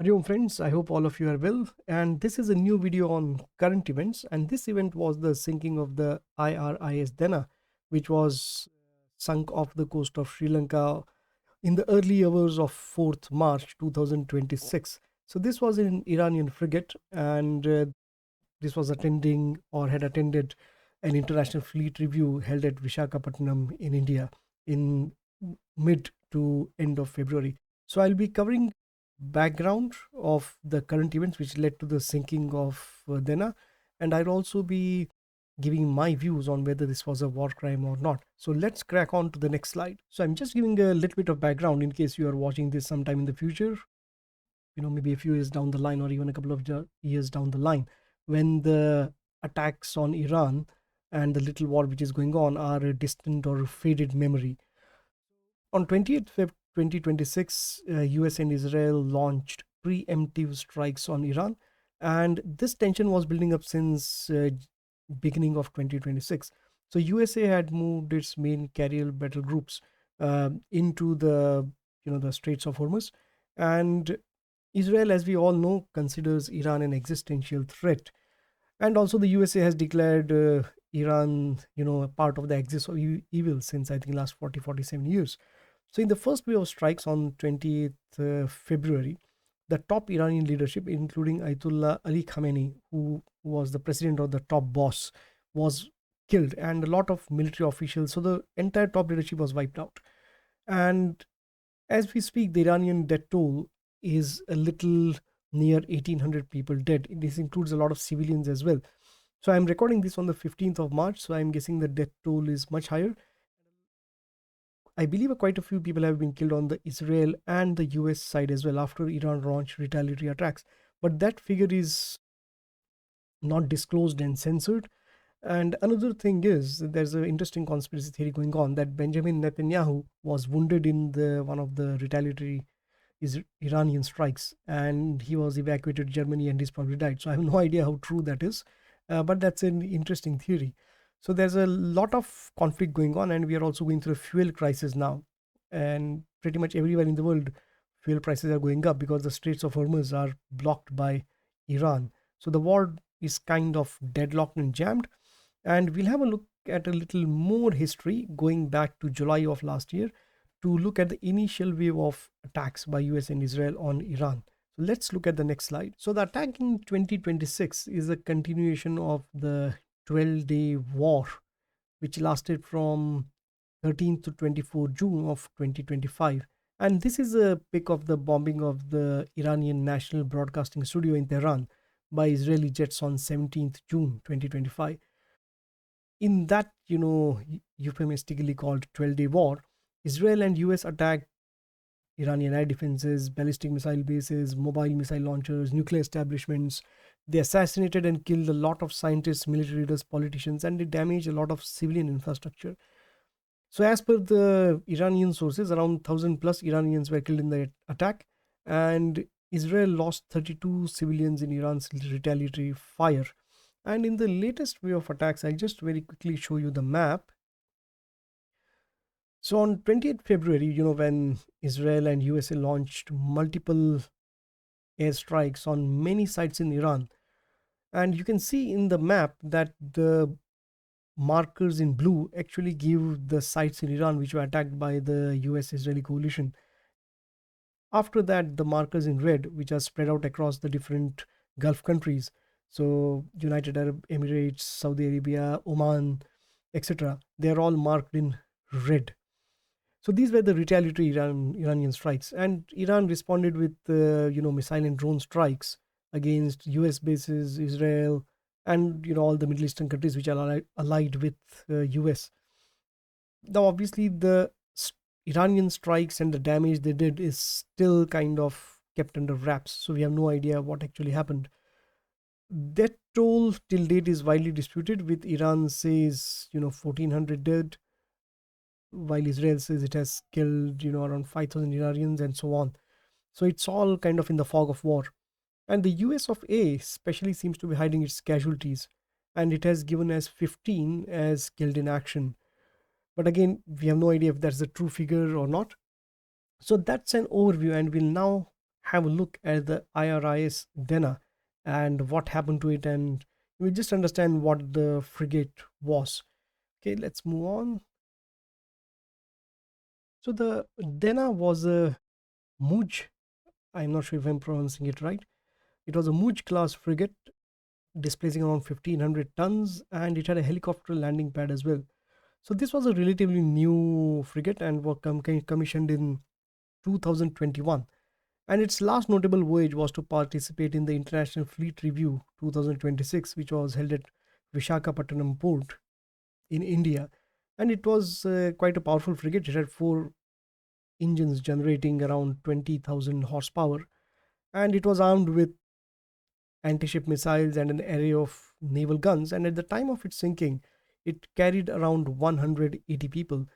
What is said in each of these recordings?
Hello friends, I hope all of you are well, and this is a new video on current events, and this event was the sinking of the IRIS Dena, which was sunk off the coast of Sri Lanka in the early hours of 4th March 2026. So this was an Iranian frigate, and this was attending or had attended an international fleet review held at Vishakhapatnam in India in mid to end of February. So I'll be covering background of the current events which led to the sinking of Dena, and I'll also be giving my views on whether this was a war crime or not. So let's crack on to the next slide. So I'm just giving a little bit of background in case you are watching this sometime in the future, maybe a few years down the line or even a couple of years down the line, when the attacks on Iran and the little war which is going on are a distant or faded memory. On 28th Feb 2026, US and Israel launched preemptive strikes on Iran, and this tension was building up since beginning of 2026. So USA had moved its main carrier battle groups into the Straits of Hormuz, and Israel, as we all know, considers Iran an existential threat. And also the USA has declared Iran, a part of the axis of evil since I think last 47 years. So in the first wave of strikes on 20th February, the top Iranian leadership, including Ayatollah Ali Khamenei, who was the president or the top boss, was killed, and a lot of military officials. So the entire top leadership was wiped out. And as we speak, the Iranian death toll is a little near 1,800 people dead. This includes a lot of civilians as well. So I'm recording this on the 15th of March. So I'm guessing the death toll is much higher. I believe quite a few people have been killed on the Israel and the US side as well after Iran launched retaliatory attacks. But that figure is not disclosed and censored. And another thing is, there's an interesting conspiracy theory going on that Benjamin Netanyahu was wounded in one of the retaliatory Iranian strikes, and he was evacuated to Germany and he's probably died. So I have no idea how true that is, but that's an interesting theory. So there's a lot of conflict going on, and we are also going through a fuel crisis now. And pretty much everywhere in the world, fuel prices are going up because the Straits of Hormuz are blocked by Iran. So the war is kind of deadlocked and jammed. And we'll have a look at a little more history going back to July of last year to look at the initial wave of attacks by US and Israel on Iran. So let's look at the next slide. So the attack in 2026 is a continuation of the 12-day war, which lasted from 13th to 24 June of 2025. And this is a pic of the bombing of the Iranian National Broadcasting Studio in Tehran by Israeli jets on 17th June 2025. In that, euphemistically called 12-day war, Israel and US attacked Iranian air defenses, ballistic missile bases, mobile missile launchers, nuclear establishments. They assassinated and killed a lot of scientists, military leaders, politicians, and they damaged a lot of civilian infrastructure. So, as per the Iranian sources, around 1,000 plus Iranians were killed in the attack, and Israel lost 32 civilians in Iran's retaliatory fire. And in the latest wave of attacks, I'll just very quickly show you the map. So on 28th February, when Israel and USA launched multiple airstrikes on many sites in Iran, and you can see in the map that the markers in blue actually give the sites in Iran which were attacked by the US-Israeli coalition. After that, the markers in red, which are spread out across the different Gulf countries, so United Arab Emirates, Saudi Arabia, Oman, etc., they're all marked in red. So these were the retaliatory Iranian strikes, and Iran responded with missile and drone strikes against U.S. bases, Israel, and all the Middle Eastern countries which are allied with U.S. Now, obviously, the Iranian strikes and the damage they did is still kind of kept under wraps, so we have no idea what actually happened. Death toll till date is widely disputed, with Iran says 1,400 dead, while Israel says it has killed, around 5,000 Iranians and so on. So it's all kind of in the fog of war. And the US of A especially seems to be hiding its casualties, and it has given as 15 as killed in action. But again, we have no idea if that's the true figure or not. So that's an overview, and we'll now have a look at the IRIS Dena and what happened to it, and we just understand what the frigate was. Okay, let's move on. So the Dena was a Muj. I'm not sure if I'm pronouncing it right. It was a Muj class frigate displacing around 1500 tons, and it had a helicopter landing pad as well. So this was a relatively new frigate and was commissioned in 2021. And its last notable voyage was to participate in the International Fleet Review 2026, which was held at Vishakhapatnam port in India. And it was quite a powerful frigate. It had four engines generating around 20,000 horsepower, and it was armed with anti-ship missiles and an array of naval guns. And at the time of its sinking, it carried around 180 people.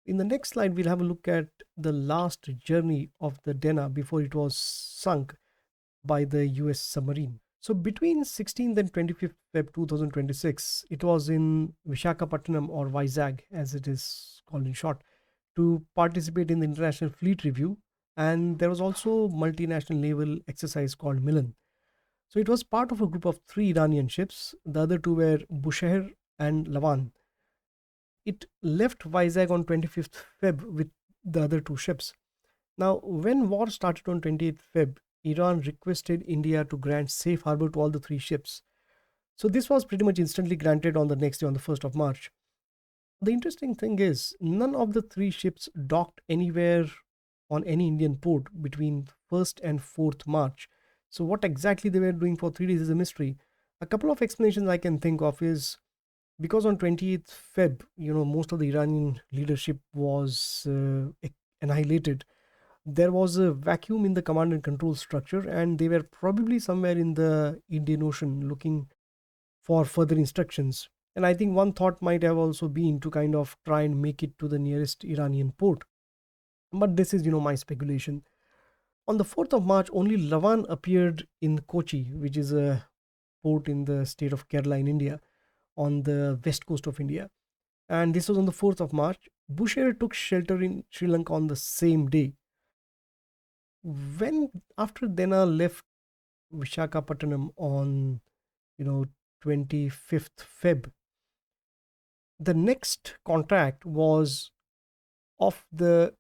In the next slide, we'll have a look at the last journey of the Dena before it was sunk by the US submarine. So between 16th and 25th Feb 2026, it was in Vishakhapatnam, or Vizag as it is called in short, to participate in the International Fleet Review. And there was also multinational naval exercise called Milan. So it was part of a group of three Iranian ships. The other two were Bushehr and Lavan. It left Vizag on 25th Feb with the other two ships. Now, when war started on 28th Feb, Iran requested India to grant safe harbor to all the three ships. So this was pretty much instantly granted on the next day, on the 1st of March. The interesting thing is, none of the three ships docked anywhere on any Indian port between 1st and 4th March. So what exactly they were doing for 3 days is a mystery. A couple of explanations I can think of is because on 28th Feb, most of the Iranian leadership was annihilated. There was a vacuum in the command and control structure, and they were probably somewhere in the Indian Ocean looking for further instructions. And I think one thought might have also been to kind of try and make it to the nearest Iranian port. But this is, my speculation. On the 4th of March, only Lavan appeared in Kochi, which is a port in the state of Kerala in India, on the west coast of India. And this was on the 4th of March. Bushehr took shelter in Sri Lanka on the same day. When after Dena left Vishakhapatnam on 25th Feb, the next contract was off the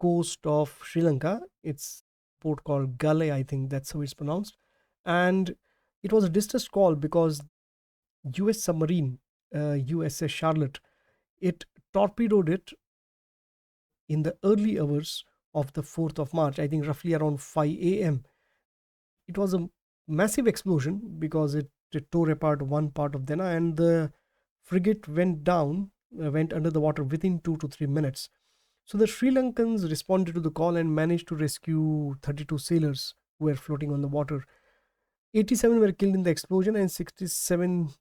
coast of Sri Lanka. It's a port called Gale, I think that's how it's pronounced. And it was a distress call because US submarine, USS Charlotte, it torpedoed it in the early hours of the 4th of March, I think roughly around 5 a.m. It was a massive explosion because it tore apart one part of Dena, and the frigate went down, went under the water within 2 to 3 minutes. So the Sri Lankans responded to the call and managed to rescue 32 sailors who were floating on the water. 87 were killed in the explosion and 67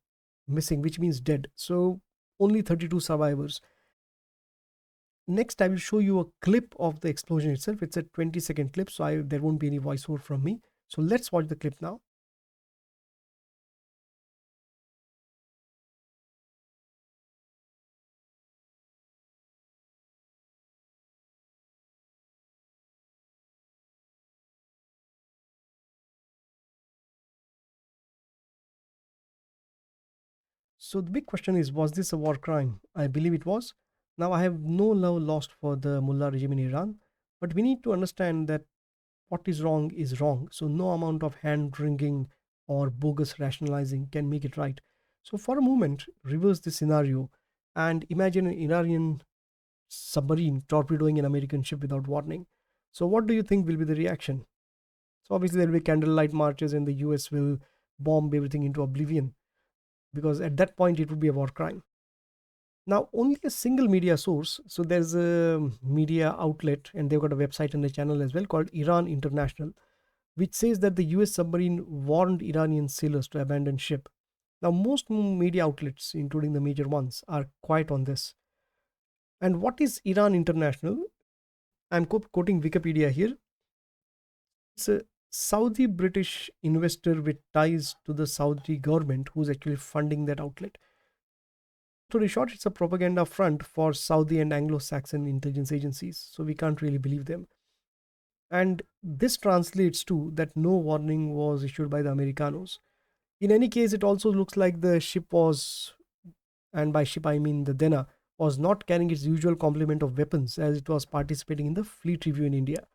missing, which means dead. So only 32 survivors. Next, I will show you a clip of the explosion itself. It's a 20-second clip, so there won't be any voiceover from me. So let's watch the clip now. So the big question is, was this a war crime? I believe it was. Now, I have no love lost for the mullah regime in Iran, but we need to understand that what is wrong is wrong. So no amount of hand wringing or bogus rationalizing can make it right. So for a moment, reverse this scenario and imagine an Iranian submarine torpedoing an American ship without warning. So what do you think will be the reaction? So obviously there will be candlelight marches and the US will bomb everything into oblivion, because at that point it would be a war crime. Now, only a single media source, so there's a media outlet and they've got a website and a channel as well called Iran International, which says that the US submarine warned Iranian sailors to abandon ship. Now, most media outlets, including the major ones, are quiet on this. And what is Iran International? I'm quoting Wikipedia here. It's a Saudi British investor with ties to the Saudi government who's actually funding that outlet. Story short, it's a propaganda front for Saudi and Anglo-Saxon intelligence agencies, so we can't really believe them. And this translates to that no warning was issued by the Americanos. In any case, it also looks like the ship was, and by ship I mean the Dena, was not carrying its usual complement of weapons as it was participating in the fleet review in India.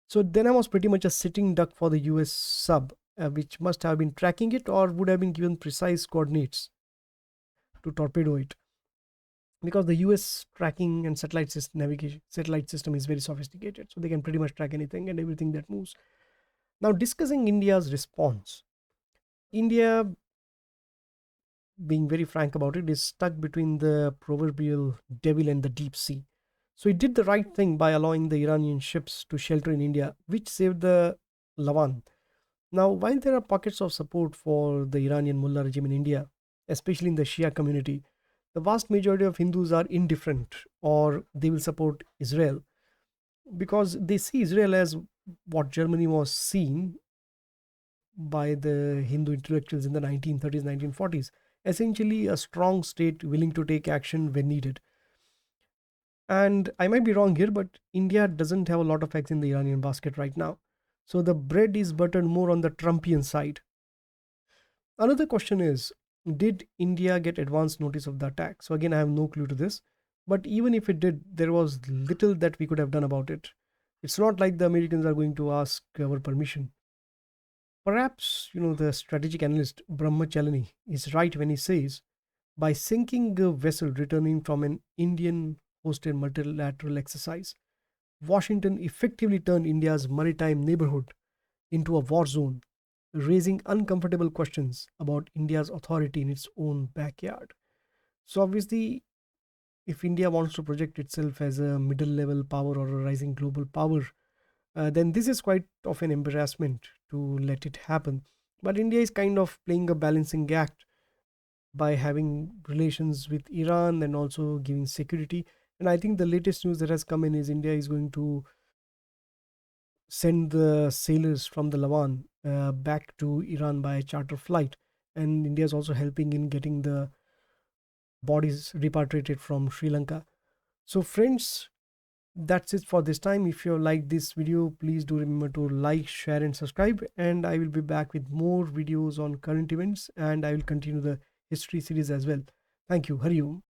So Dena was pretty much a sitting duck for the US sub, which must have been tracking it or would have been given precise coordinates to torpedo it. Because the US tracking and satellite system, navigation satellite system is very sophisticated, so they can pretty much track anything and everything that moves. Now, discussing India's response, India, being very frank about it, is stuck between the proverbial devil and the deep sea. So it did the right thing by allowing the Iranian ships to shelter in India, which saved the Lavan. Now, while there are pockets of support for the Iranian mullah regime in India, especially in the Shia community, the vast majority of Hindus are indifferent or they will support Israel because they see Israel as what Germany was seen by the Hindu intellectuals in the 1930s, 1940s, essentially a strong state willing to take action when needed. And I might be wrong here, but India doesn't have a lot of eggs in the Iranian basket right now. So the bread is buttered more on the Trumpian side. Another question is, did India get advance notice of the attack? So again, I have no clue to this. But even if it did, there was little that we could have done about it. It's not like the Americans are going to ask our permission. Perhaps, the strategic analyst Brahmachalani is right when he says, by sinking a vessel returning from an Indian hosted multilateral exercise, Washington effectively turned India's maritime neighborhood into a war zone, raising uncomfortable questions about India's authority in its own backyard. So, obviously, if India wants to project itself as a middle level power or a rising global power, then this is quite of an embarrassment to let it happen. But India is kind of playing a balancing act by having relations with Iran and also giving security. And I think the latest news that has come in is India is going to send the sailors from the Lavan back to Iran by charter flight. And India is also helping in getting the bodies repatriated from Sri Lanka. So, friends, that's it for this time. If you like this video, please do remember to like, share, and subscribe. And I will be back with more videos on current events and I will continue the history series as well. Thank you. Hari Om.